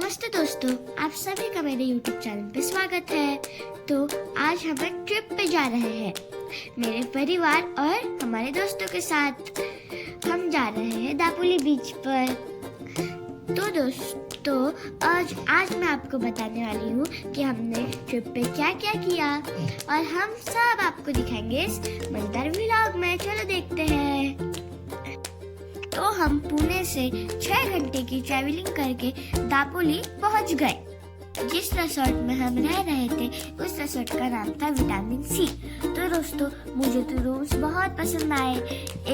नमस्ते दोस्तों, आप सभी का मेरे YouTube चैनल पे स्वागत है। तो आज हम एक ट्रिप पे जा रहे हैं मेरे परिवार और हमारे दोस्तों के साथ। हम जा रहे हैं दापोली बीच पर। तो दोस्तों आज मैं आपको बताने वाली हूँ कि हमने ट्रिप पे क्या क्या किया और हम सब आपको दिखाएंगे इस मजेदार व्लॉग में। चलो देखते हैं। तो हम पुणे से 6 घंटे की ट्रैवलिंग करके दापोली पहुंच गए। जिस रिसोर्ट में हम रह रहे थे उस रिसोर्ट का नाम था विटामिन सी। तो दोस्तों मुझे तो रूम्स बहुत पसंद आए।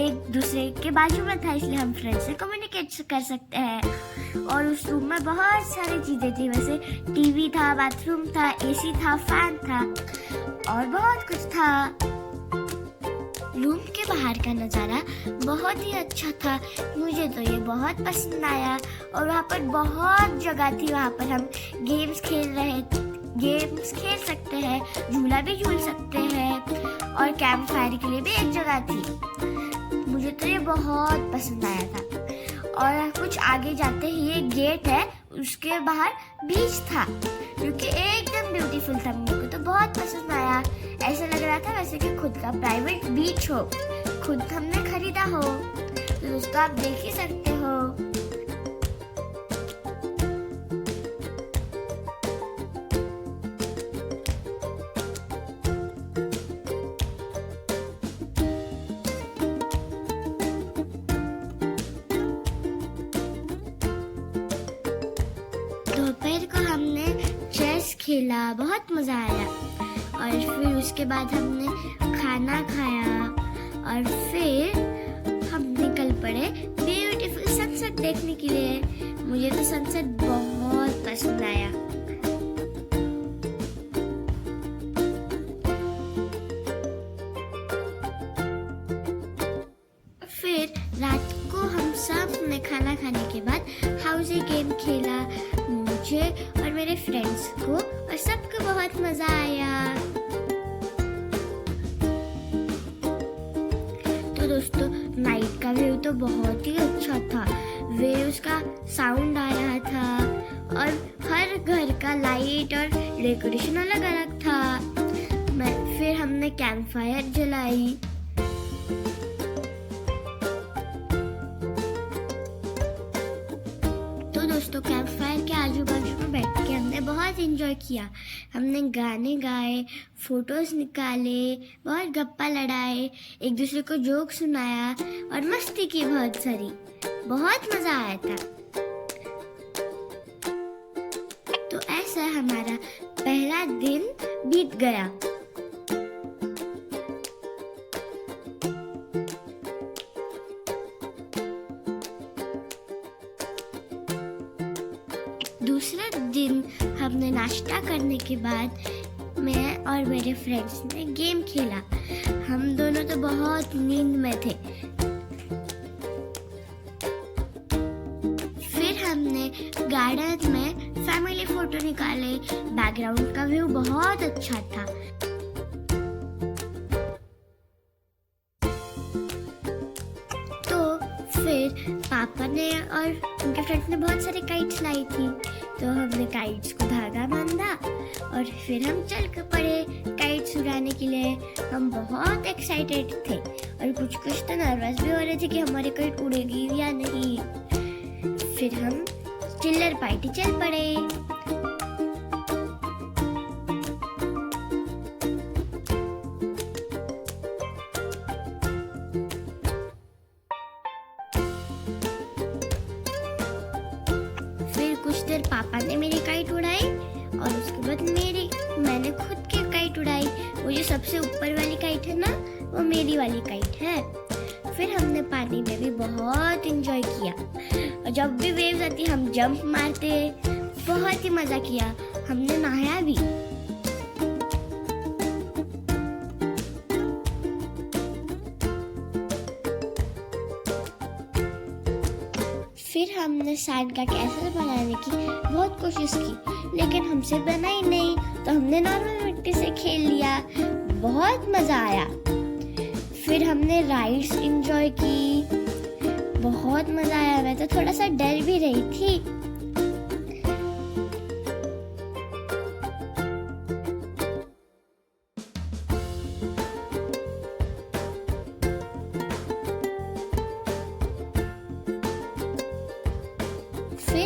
एक दूसरे के बाजू में था इसलिए हम फ्रेंड से कम्युनिकेट कर सकते हैं। और उस रूम में बहुत सारी चीजें थी, वैसे टीवी था, बाथरूम था, एसी था, फैन था और बहुत कुछ था। रूम के बाहर का नज़ारा बहुत ही अच्छा था। मुझे तो ये बहुत पसंद आया। और वहाँ पर बहुत जगह थी, वहाँ पर हम गेम्स खेल सकते हैं, झूला भी झूल सकते हैं और कैंप फायर के लिए भी एक जगह थी। मुझे तो ये बहुत पसंद आया था। और कुछ आगे जाते ही एक गेट है, उसके बाहर बीच था जो कि एकदम ब्यूटीफुल था। मुझे को तो बहुत पसंद आया। ऐसा लग रहा था वैसे कि खुद का प्राइवेट बीच हो, खुद हमने खरीदा हो। तो दोस्तों आप देख ही सकते हो। दोपहर को हमने चेस खेला, बहुत मजा आया। और फिर उसके बाद हमने खाना खाया और फिर हम निकल पड़े ब्यूटीफुल सनसेट देखने के लिए। मुझे तो सनसेट बहुत पसंद आया। फिर रात को हम सब ने खाना खाने के बाद हाउसी गेम खेला। मुझे और मेरे फ्रेंड्स को और सबको बहुत मजा आया। तो दोस्तों नाइट का व्यू तो बहुत ही अच्छा था। वेव्स का साउंड आ रहा था और हर घर का लाइट और डेकोरेशन अलग अलग था। फिर हमने कैंप फायर जलाई। दोस्तों कैंप फायर के आजू बाजू में बैठ के हमने बहुत एंजॉय किया। हमने गाने गाए, फोटोज निकाले, बहुत गप्पा लड़ाए, एक दूसरे को जोक सुनाया और मस्ती की बहुत सारी। बहुत मजा आया था। तो ऐसा हमारा पहला दिन बीत गया। दूसरे दिन हमने नाश्ता करने के बाद मैं और मेरे फ्रेंड्स ने गेम खेला। हम दोनों तो बहुत नींद में थे। फिर हमने गार्डन में फैमिली फोटो निकाले। बैकग्राउंड का व्यू बहुत अच्छा था। फिर पापा ने और उनके फ्रेंड्स ने बहुत सारे काइट्स लाई थी। तो हमने काइट्स को धागा बांधा और फिर हम चल कर पड़े काइट्स उड़ाने के लिए। हम बहुत एक्साइटेड थे और कुछ तो नर्वस भी हो रहे थे कि हमारी काइट उड़ेगी या नहीं। फिर हम चिल्लर पार्टी चल पड़े। कुछ देर पापा ने मेरी काइट उड़ाई और उसके बाद मैंने खुद की काइट उड़ाई। वो जो सबसे ऊपर वाली काइट है ना, वो मेरी वाली काइट है। फिर हमने पानी में भी बहुत एंजॉय किया और जब भी वेव्स आती हम जंप मारते, बहुत ही मजा किया। हमने नहाया भी। फिर हमने सैंड का कैसल बनाने की बहुत कोशिश की, लेकिन हमसे बना ही नहीं। तो हमने नॉर्मल मिट्टी से खेल लिया। बहुत मजा आया। फिर हमने राइड्स एंजॉय की, बहुत मजा आया। मैं तो थोड़ा सा डर भी रही थी।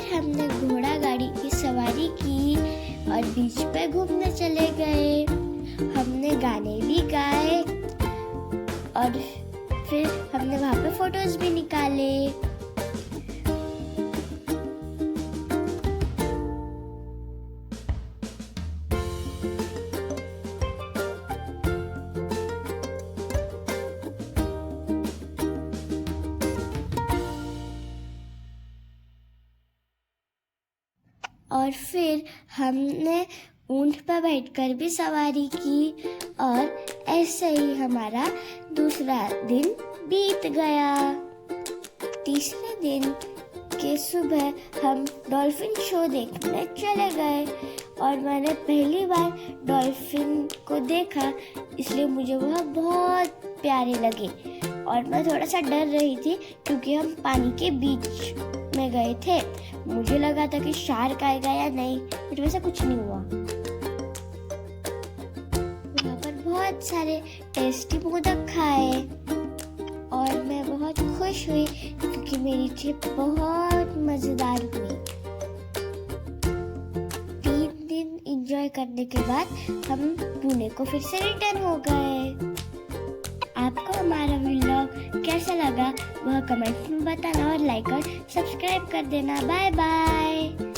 फिर हमने घोड़ा गाड़ी की सवारी की और बीच पे घूमने चले गए। हमने गाने भी गाए और फिर हमने वहाँ पे फोटोज भी निकाले। और फिर हमने ऊंट पर बैठकर भी सवारी की और ऐसे ही हमारा दूसरा दिन बीत गया। तीसरे दिन के सुबह हम डॉल्फिन शो देखने चले गए और मैंने पहली बार डॉल्फिन को देखा, इसलिए मुझे वह बहुत प्यारे लगे और मैं थोड़ा सा डर रही थी क्योंकि हम पानी के बीच में गए थे। मुझे लगा था कि शार्क आएगा या नहीं, बट वैसा कुछ नहीं हुआ। वहाँ पर बहुत सारे टेस्टी मोदक खाए और मैं बहुत खुश हुई क्योंकि मेरी ट्रिप बहुत मजेदार हुई। 3 दिन एंजॉय करने के बाद हम पुणे को फिर से रिटर्न हो गए। आपको हमारा व्लॉग कैसा लगा वह कमेंट में बताना और लाइक और सब्सक्राइब कर देना। Bye bye.